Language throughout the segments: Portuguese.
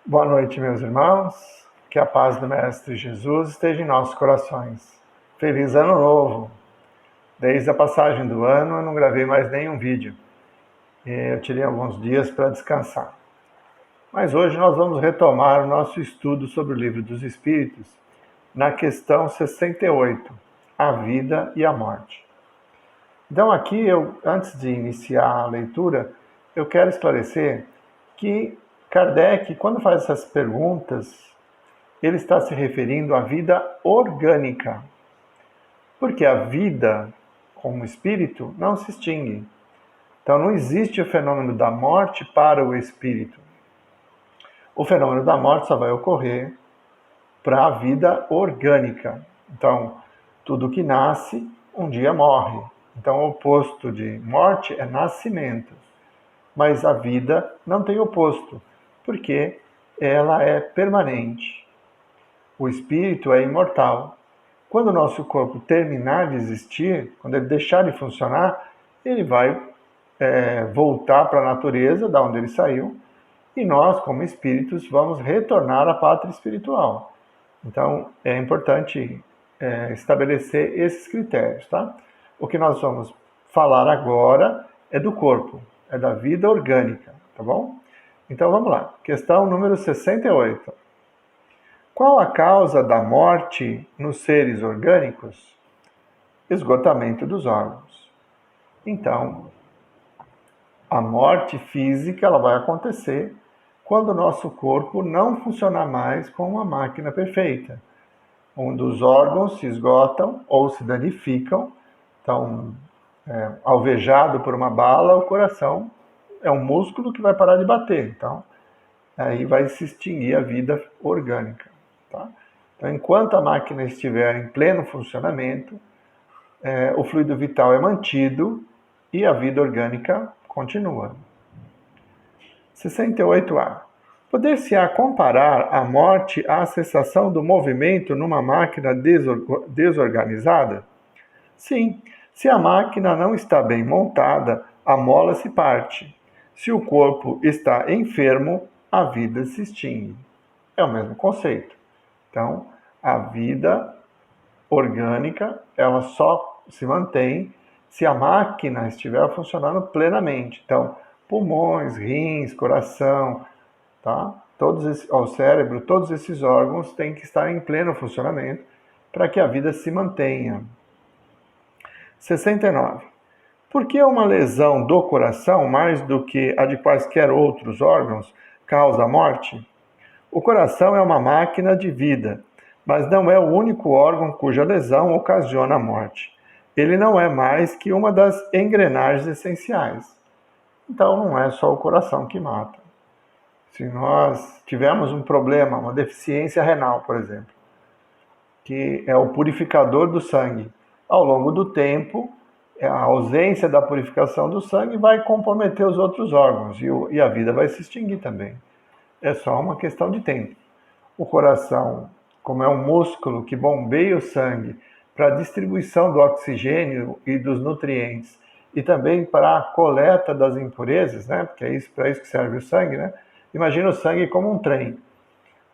Boa noite, meus irmãos. Que a paz do Mestre Jesus esteja em nossos corações. Feliz Ano Novo! Desde a passagem do ano, eu não gravei mais nenhum vídeo. Eu tirei alguns dias para descansar. Mas hoje nós vamos retomar o nosso estudo sobre o Livro dos Espíritos, na questão 68, a vida e a morte. Então aqui, antes de iniciar a leitura, eu quero esclarecer que Kardec, quando faz essas perguntas, ele está se referindo à vida orgânica. Porque a vida, como espírito, não se extingue. Então não existe o fenômeno da morte para o espírito. O fenômeno da morte só vai ocorrer para a vida orgânica. Então, tudo que nasce, um dia morre. Então, o oposto de morte é nascimento. Mas a vida não tem oposto, porque ela é permanente. O espírito é imortal. Quando o nosso corpo terminar de existir, quando ele deixar de funcionar, ele vai voltar para a natureza, da onde ele saiu, e nós, como espíritos, vamos retornar à pátria espiritual. Então, é importante estabelecer esses critérios, tá? O que nós vamos falar agora é do corpo, é da vida orgânica, tá bom? Então, vamos lá. Questão número 68. Qual a causa da morte nos seres orgânicos? Esgotamento dos órgãos. Então, a morte física ela vai acontecer quando o nosso corpo não funcionar mais como uma máquina perfeita, onde os órgãos se esgotam ou se danificam. Então, alvejado por uma bala, o coração é um músculo que vai parar de bater. Então, aí vai se extinguir a vida orgânica. Tá? Então, enquanto a máquina estiver em pleno funcionamento, o fluido vital é mantido e a vida orgânica continua. 68A. Poder-se-á comparar a morte à cessação do movimento numa máquina desorganizada? Sim, se a máquina não está bem montada, a mola se parte. Se o corpo está enfermo, a vida se extingue. É o mesmo conceito. Então, a vida orgânica, ela só se mantém se a máquina estiver funcionando plenamente. Então, pulmões, rins, coração, tá? O cérebro, todos esses órgãos têm que estar em pleno funcionamento para que a vida se mantenha. 69. Por que uma lesão do coração, mais do que a de quaisquer outros órgãos, causa a morte? O coração é uma máquina de vida, mas não é o único órgão cuja lesão ocasiona a morte. Ele não é mais que uma das engrenagens essenciais. Então não é só o coração que mata. Se nós tivermos um problema, uma deficiência renal, por exemplo, que é o purificador do sangue, ao longo do tempo, a ausência da purificação do sangue vai comprometer os outros órgãos e a vida vai se extinguir também. É só uma questão de tempo. O coração, como é um músculo que bombeia o sangue para a distribuição do oxigênio e dos nutrientes e também para a coleta das impurezas, né? Porque é isso, para isso que serve o sangue, né? Imagina o sangue como um trem.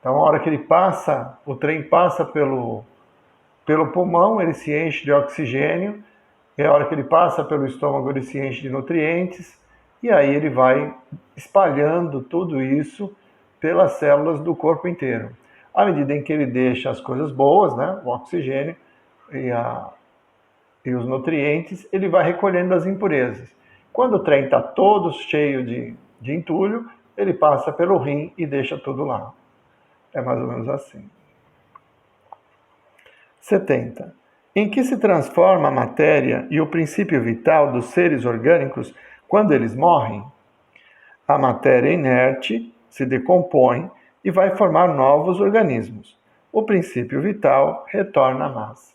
Então, a hora que ele passa, o trem passa pelo pulmão, ele se enche de oxigênio, e a hora que ele passa pelo estômago, ele se enche de nutrientes, e aí ele vai espalhando tudo isso pelas células do corpo inteiro. À medida em que ele deixa as coisas boas, né, o oxigênio e os nutrientes, ele vai recolhendo as impurezas. Quando o trem está todo cheio de entulho, ele passa pelo rim e deixa tudo lá. É mais ou menos assim. 70. Em que se transforma a matéria e o princípio vital dos seres orgânicos quando eles morrem? A matéria inerte se decompõe e vai formar novos organismos. O princípio vital retorna à massa.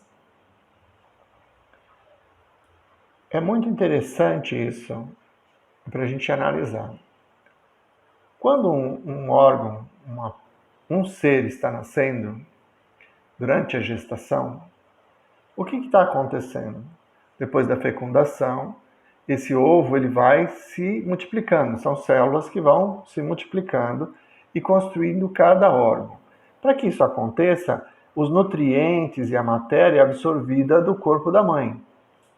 É muito interessante isso para a gente analisar. Quando um órgão, um ser está nascendo, durante a gestação, o que está acontecendo? Depois da fecundação, esse ovo ele vai se multiplicando. São células que vão se multiplicando e construindo cada órgão. Para que isso aconteça, os nutrientes e a matéria é absorvida do corpo da mãe.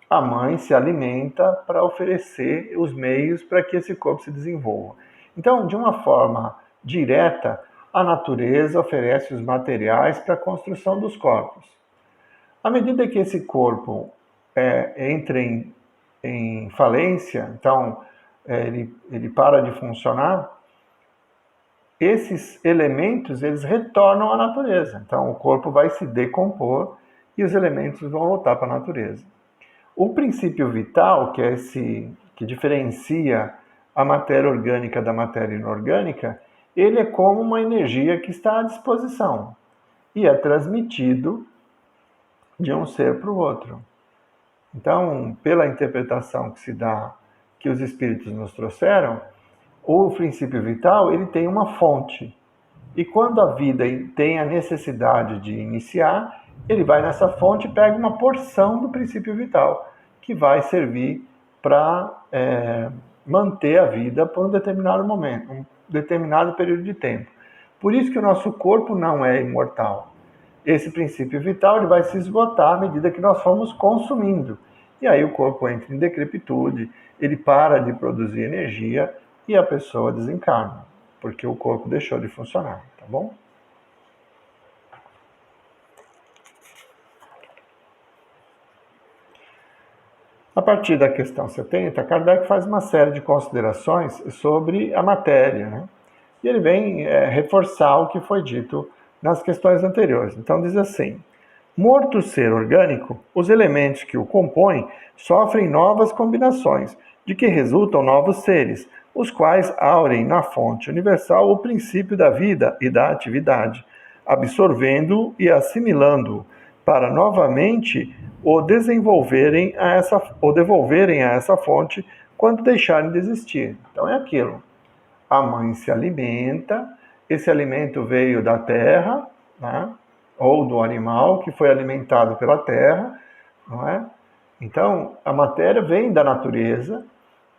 A mãe se alimenta para oferecer os meios para que esse corpo se desenvolva. Então, de uma forma direta, a natureza oferece os materiais para a construção dos corpos. À medida que esse corpo entra em falência, então ele para de funcionar, esses elementos eles retornam à natureza. Então o corpo vai se decompor e os elementos vão voltar para a natureza. O princípio vital, que é esse que diferencia a matéria orgânica da matéria inorgânica, ele é como uma energia que está à disposição e é transmitido de um ser para o outro. Então, pela interpretação que se dá, que os espíritos nos trouxeram, o princípio vital ele tem uma fonte. E quando a vida tem a necessidade de iniciar, ele vai nessa fonte e pega uma porção do princípio vital, que vai servir para manter a vida por um determinado momento, um determinado período de tempo. Por isso que o nosso corpo não é imortal. Esse princípio vital ele vai se esgotar à medida que nós formos consumindo. E aí o corpo entra em decrepitude, ele para de produzir energia e a pessoa desencarna, porque o corpo deixou de funcionar, tá bom? A partir da questão 70, Kardec faz uma série de considerações sobre a matéria, né? E ele vem reforçar o que foi dito nas questões anteriores. Então diz assim: morto o ser orgânico, os elementos que o compõem sofrem novas combinações, de que resultam novos seres, os quais aurem na fonte universal o princípio da vida e da atividade, absorvendo-o e assimilando-o, para novamente o devolverem a essa fonte quando deixarem de existir. Então é aquilo. A mãe se alimenta, esse alimento veio da terra, né? Ou do animal que foi alimentado pela terra, não é? Então, a matéria vem da natureza,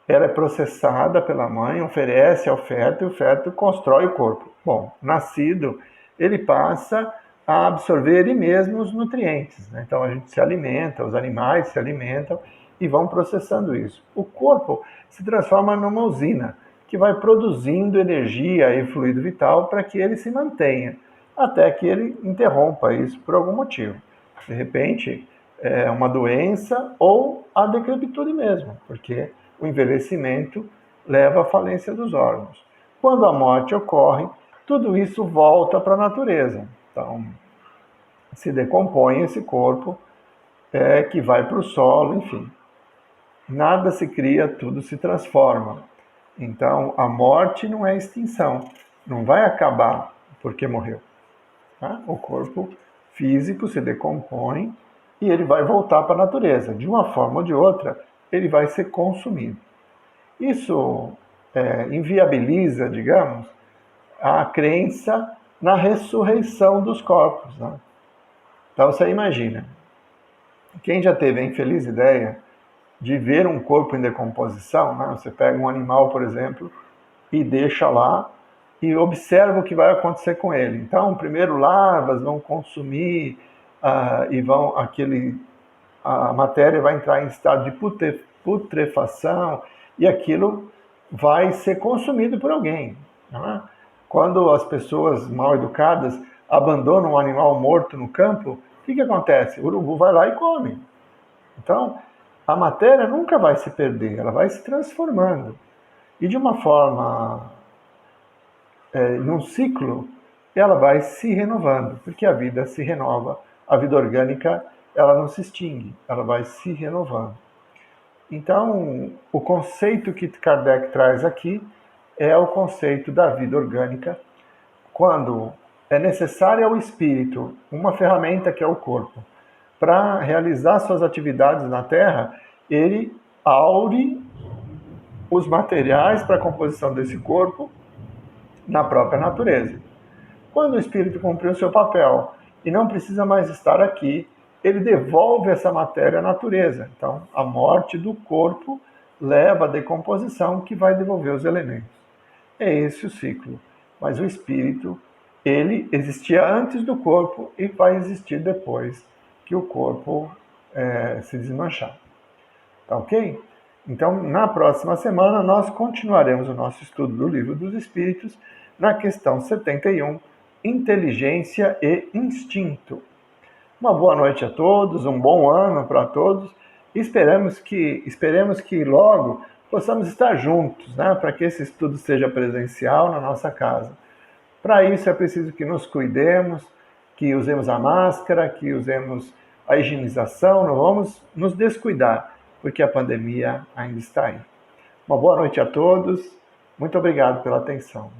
ela é processada pela mãe, oferece ao feto e o feto constrói o corpo. Bom, nascido, ele passa a absorver ele mesmo os nutrientes, né? Então a gente se alimenta, os animais se alimentam e vão processando isso. O corpo se transforma numa usina que vai produzindo energia e fluido vital para que ele se mantenha, até que ele interrompa isso por algum motivo. De repente, é uma doença ou a decrepitude mesmo, porque o envelhecimento leva à falência dos órgãos. Quando a morte ocorre, tudo isso volta para a natureza. Então, se decompõe esse corpo, que vai para o solo, enfim. Nada se cria, tudo se transforma. Então, a morte não é extinção, não vai acabar porque morreu. Tá? O corpo físico se decompõe e ele vai voltar para a natureza. De uma forma ou de outra, ele vai ser consumido. Isso inviabiliza, digamos, a crença na ressurreição dos corpos. Né? Então você imagina, quem já teve a infeliz ideia de ver um corpo em decomposição, né? Você pega um animal, por exemplo, e deixa lá e observa o que vai acontecer com ele. Então, primeiro larvas vão consumir e a matéria vai entrar em estado de putrefação e aquilo vai ser consumido por alguém. Não é? Quando as pessoas mal educadas abandonam um animal morto no campo, o que acontece? O urubu vai lá e come. Então, a matéria nunca vai se perder, ela vai se transformando. E de uma forma, num ciclo, ela vai se renovando, porque a vida se renova. A vida orgânica, ela não se extingue, ela vai se renovando. Então, o conceito que Kardec traz aqui é o conceito da vida orgânica, quando é necessária ao espírito uma ferramenta que é o corpo, para realizar suas atividades na Terra, ele aure os materiais para a composição desse corpo na própria natureza. Quando o espírito cumpriu o seu papel e não precisa mais estar aqui, ele devolve essa matéria à natureza. Então, a morte do corpo leva à decomposição que vai devolver os elementos. É esse o ciclo. Mas o espírito, ele existia antes do corpo e vai existir depois que o corpo se desmanchar. Tá ok? Então, na próxima semana, nós continuaremos o nosso estudo do Livro dos Espíritos na questão 71, Inteligência e Instinto. Uma boa noite a todos, um bom ano para todos. Esperemos que logo possamos estar juntos, né? Para que esse estudo seja presencial na nossa casa. Para isso é preciso que nos cuidemos, que usemos a máscara, que usemos a higienização, não vamos nos descuidar, porque a pandemia ainda está aí. Uma boa noite a todos, muito obrigado pela atenção.